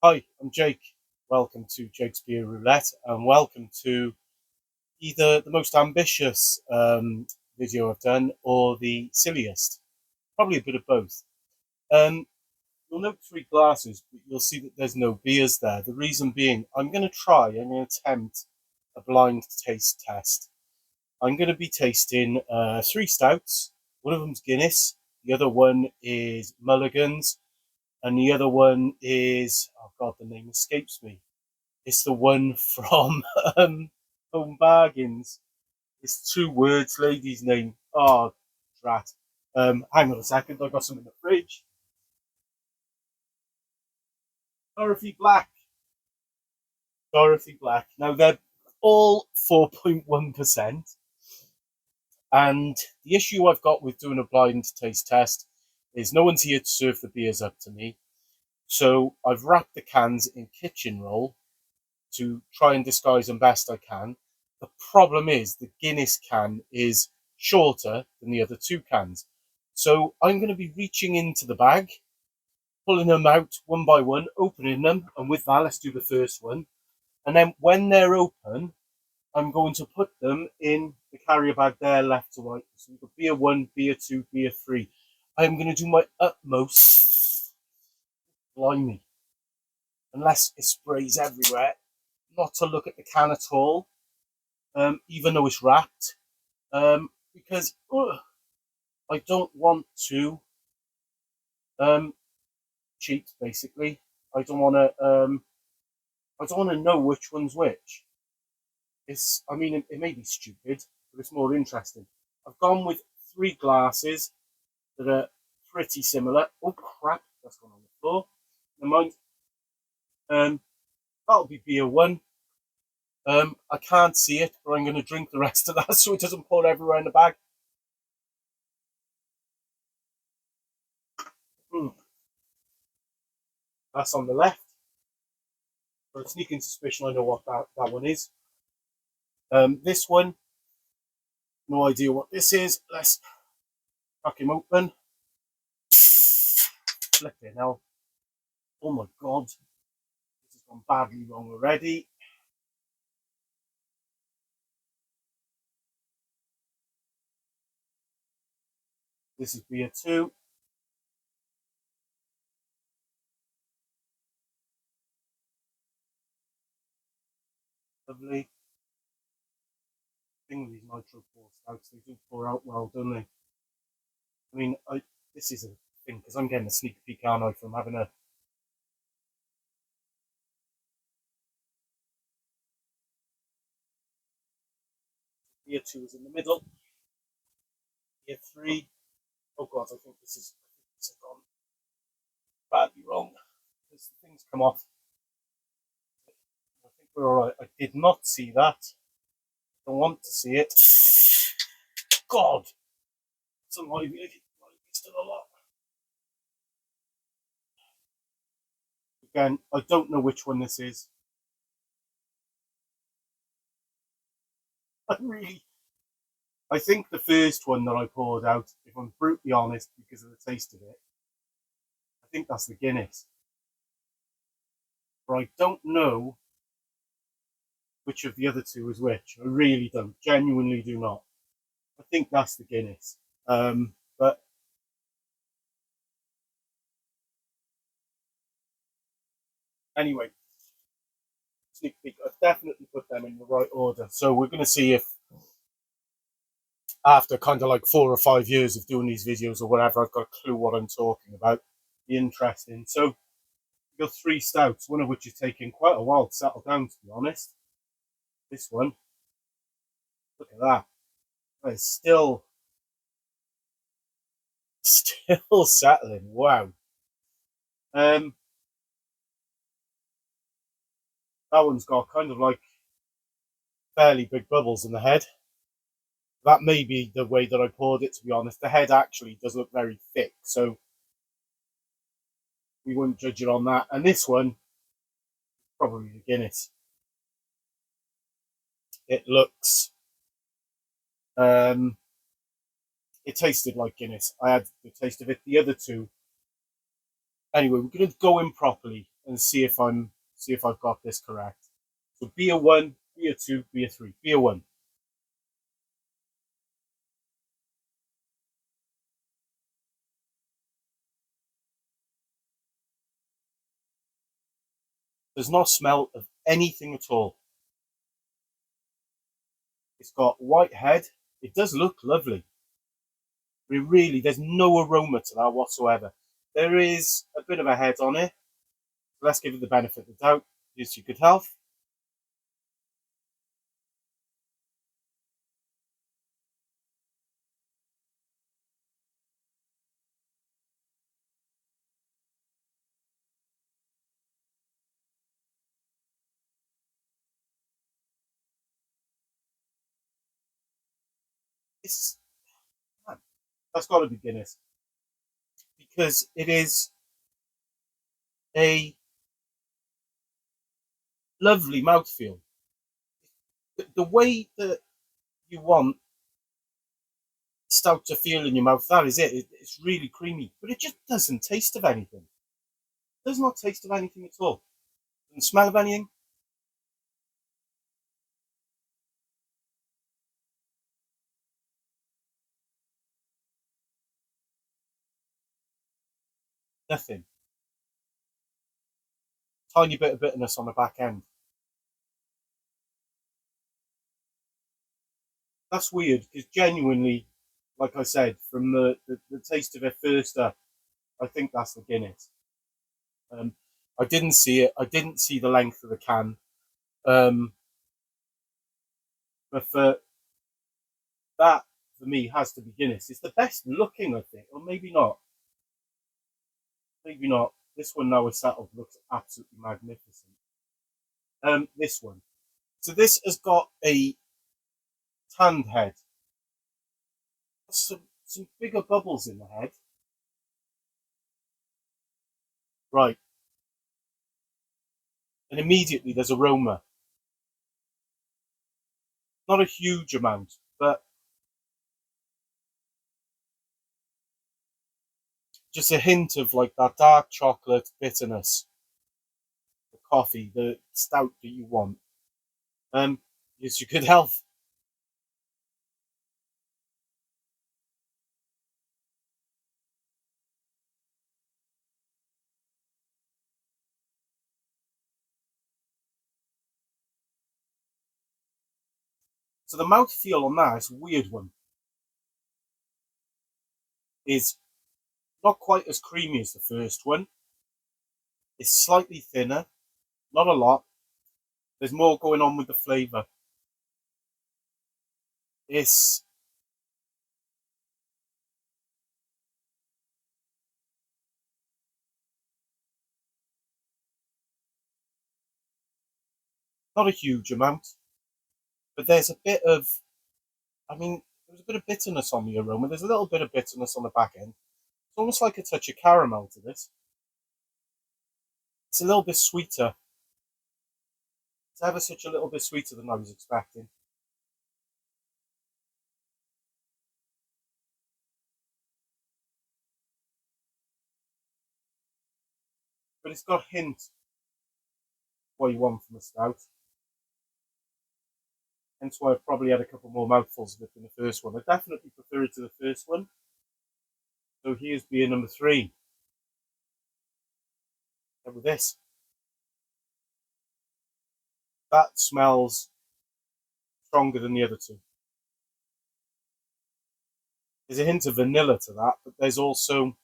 Hi, I'm Jake. Welcome to Jake's Beer Roulette, and welcome to either the most ambitious video I've done or the silliest. Probably a bit of both. Um, you'll note three glasses, but you'll see that there's no beers there. The reason being, I'm going to attempt a blind taste test. I'm going to be tasting three stouts. One of them's Guinness, the other one is Mulligans, and the other one is, oh God, the name escapes me. It's the one from Home Bargains. It's two words, lady's name. Oh, drat. Hang on a second, I got some in the fridge. Dorothy Black. Dorothy Black. Now they're all 4.1%. And the issue I've got with doing a blind taste test is no one's here to serve the beers up to me. So I've wrapped the cans in kitchen roll to try and disguise them best I can. The problem is the Guinness can is shorter than the other two cans. So I'm going to be reaching into the bag, pulling them out one by one, opening them, and with that, let's do the first one. And then when they're open, I'm going to put them in the carrier bag there, left to right. So we've got beer one, beer two, beer three. I'm going to do my utmost, blimey, unless it sprays everywhere, not to look at the can at all, even though it's wrapped, because I don't want to cheat. Basically, I don't want to. I don't want to know which one's which. I mean, it may be stupid, but it's more interesting. I've gone with three glasses that are pretty similar. Oh crap, that's gone on the floor. Never mind. That'll be beer one. I can't see it, but I'm going to drink the rest of that so it doesn't pour everywhere in the bag. That's on the left. For a sneaking suspicion, I know what that one is. This one, no idea what this is. Let's crack him open. Flipping hell. Oh my God. This has gone badly wrong already. This is beer two. Lovely. Thing with these nitro pour stouts, they do pour out well, don't they? I mean, this is a thing because I'm getting a sneak peek, aren't I, from having a beer two is in the middle. Beer three. Oh God, I think this has gone badly wrong. Because the things come off. I think we're all right. I did not see that. I don't want to see it. God, it's a lively still a lot. Again, I don't know which one this is. I think the first one that I poured out, if I'm brutally honest, because of the taste of it, I think that's the Guinness. But I don't know which of the other two is which. I really don't. Genuinely do not. I think that's the Guinness. But anyway, sneak peek. I've definitely put them in the right order. So we're going to see if, after kind of like 4 or 5 years of doing these videos or whatever, I've got a clue what I'm talking about. Be interesting. So we've got three stouts, one of which is taking quite a while to settle down, to be honest. This one, look at that. It's still settling. Wow. That one's got kind of like fairly big bubbles in the head. That may be the way that I poured it, to be honest. The head actually does look very thick, so we wouldn't judge it on that. And this one, probably the Guinness. It looks, it tasted like Guinness. I had the taste of it. The other two, anyway, we're going to go in properly. and see if I've got this correct. So beer one, beer two, beer three, beer one. There's no smell of anything at all. It's got white head. It does look lovely. There's no aroma to that whatsoever. There is a bit of a head on it. Let's give it the benefit of the doubt. Here's your good health. It's that's got to be Guinness because it is a lovely mouthfeel. The way that you want stout to feel in your mouth, that is it. It's really creamy, but it just doesn't taste of anything. It does not taste of anything at all. Doesn't smell of anything. Nothing. Tiny bit of bitterness on the back end. That's weird because genuinely, like I said, from the taste of it first up, I think that's the Guinness. Um, I didn't see it. I didn't see the length of the can. Um, but that, for me, has to be Guinness. It's the best looking, I think, or maybe not. Maybe not. This one now is settled looks absolutely magnificent. This one. So this has got a tanned head. Some bigger bubbles in the head. Right. And immediately there's aroma. Not a huge amount, but just a hint of like that dark chocolate bitterness, the coffee, the stout that you want. It's your good health. So the mouthfeel on that is a weird one. Is not quite as creamy as the first one. It's slightly thinner, not a lot. There's more going on with the flavour. It's not a huge amount, but there's a bit of, I mean, there's a bit of bitterness on the aroma. There's a little bit of bitterness on the back end. It's almost like a touch of caramel to this. It's a little bit sweeter. It's ever such a little bit sweeter than I was expecting. But it's got a hint what you want from a stout. Hence why I've probably had a couple more mouthfuls of it than the first one. I definitely prefer it to the first one. So here's beer number three. And with this, that smells stronger than the other two. There's a hint of vanilla to that, but there's also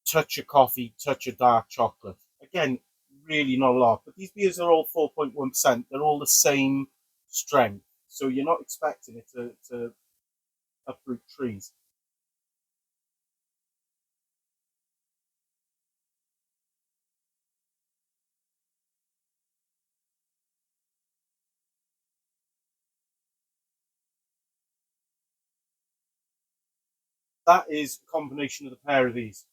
touch of coffee, touch of dark chocolate. Again, really not a lot, but these beers are all 4.1%. They're all the same strength, so you're not expecting it to uproot trees. That is a combination of the pair of these.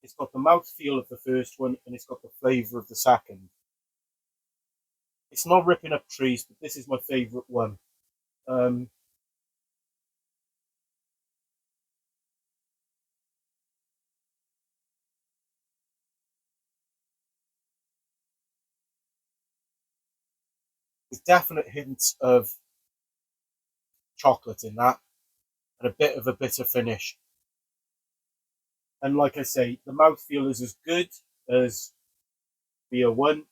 It's got the mouthfeel of the first one, and it's got the flavour of the second. It's not ripping up trees, but this is my favourite one. Um, There's definite hints of chocolate in that, and a bit of a bitter finish. And like I say, the mouthfeel is as good as beer 1,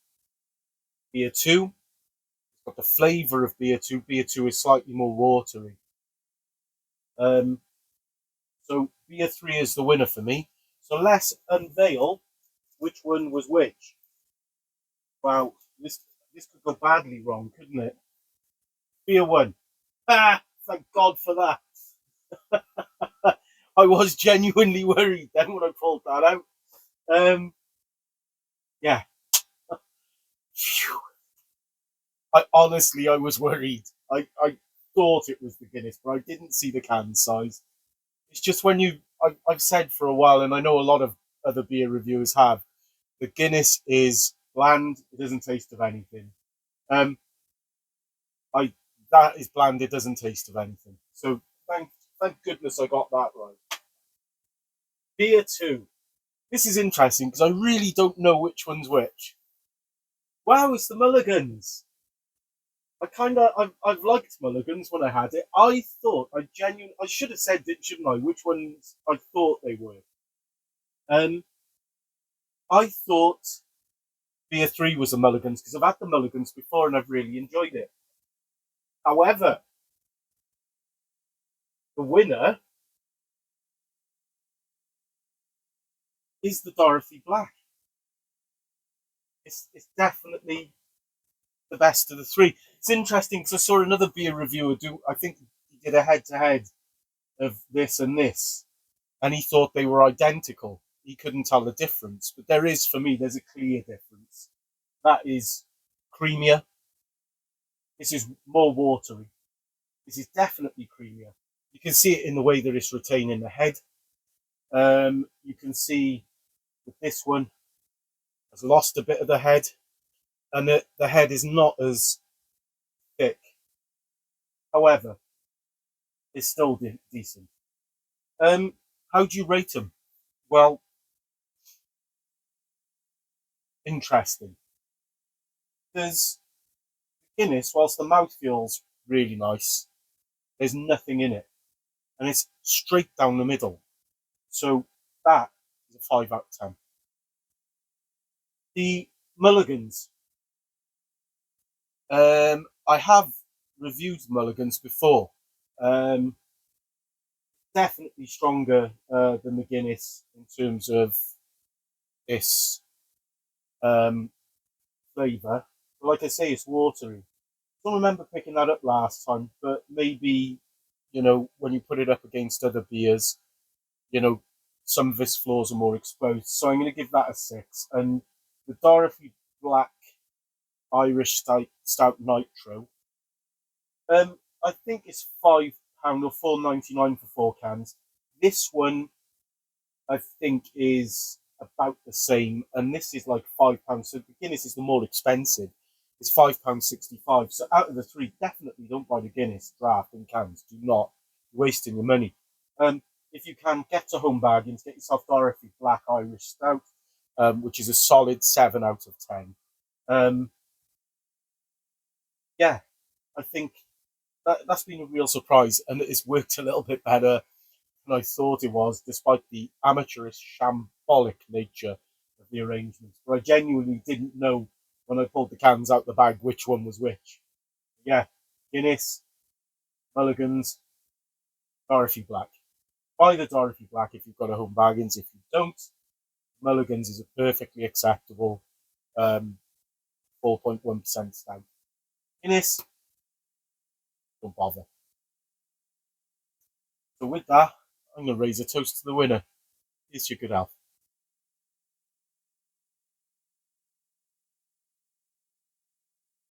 beer 2. It's got the flavour of beer 2. Beer 2 is slightly more watery. So beer 3 is the winner for me. So let's unveil which one was which. Wow, this could go badly wrong, couldn't it? Beer 1. Ah, thank God for that. I was genuinely worried then when I pulled that out. Yeah. Phew. I was worried. I thought it was the Guinness, but I didn't see the can size. It's just when I've said for a while, and I know a lot of other beer reviewers have, the Guinness is bland. It doesn't taste of anything. Um, I that is bland. It doesn't taste of anything. So thank goodness I got that right. Beer 2. This is interesting because I really don't know which one's which. Wow, it's the Mulligans. I've liked Mulligans when I had it. I should have said it, shouldn't I? Which ones I thought they were. I thought beer 3 was the Mulligans because I've had the Mulligans before and I've really enjoyed it. However, the winner is the Dorothy Black. It's definitely the best of the three. It's interesting because I saw another beer reviewer do. I think he did a head-to-head of this and this, and he thought they were identical. He couldn't tell the difference, but for me, there's a clear difference. That is creamier. This is more watery. This is definitely creamier. You can see it in the way that it's retaining the head. You can see that this one has lost a bit of the head, and the head is not as thick. However, it's still decent. How do you rate them? Well, interesting. There's Guinness, whilst the mouth feels really nice, there's nothing in it, and it's straight down the middle. So that is a 5 out of 10. The Mulligans. I have reviewed Mulligans before. Um, Definitely stronger than the Guinness in terms of this flavour. But like I say, it's watery. I don't remember picking that up last time, but maybe, when you put it up against other beers, you know, some of its flaws are more exposed. So I'm going to give that a 6. And the Dorothy Black Irish Stout Nitro, I think it's £5 or £4.99 for 4 cans. This one, I think, is about the same, and this is like £5. So the Guinness is the more expensive. It's £5.65. So out of the three, definitely don't buy the Guinness draft in cans. Do not. You're wasting your money. If you can, get to Home Bargains, get yourself Dorothy Black Irish Stout, which is a solid 7 out of 10. Yeah, I think that's been a real surprise, and it's worked a little bit better than I thought it was, despite the amateurish, shambolic nature of the arrangements. But I genuinely didn't know when I pulled the cans out the bag which one was which. Yeah, Guinness, Mulligans, Dorothy Black. Buy the Dorothy Black if you've got a Home Bargains. If you don't, Mulligans is a perfectly acceptable 4.1% stout. Guinness, don't bother. So with that, I'm going to raise a toast to the winner. Here's your good health.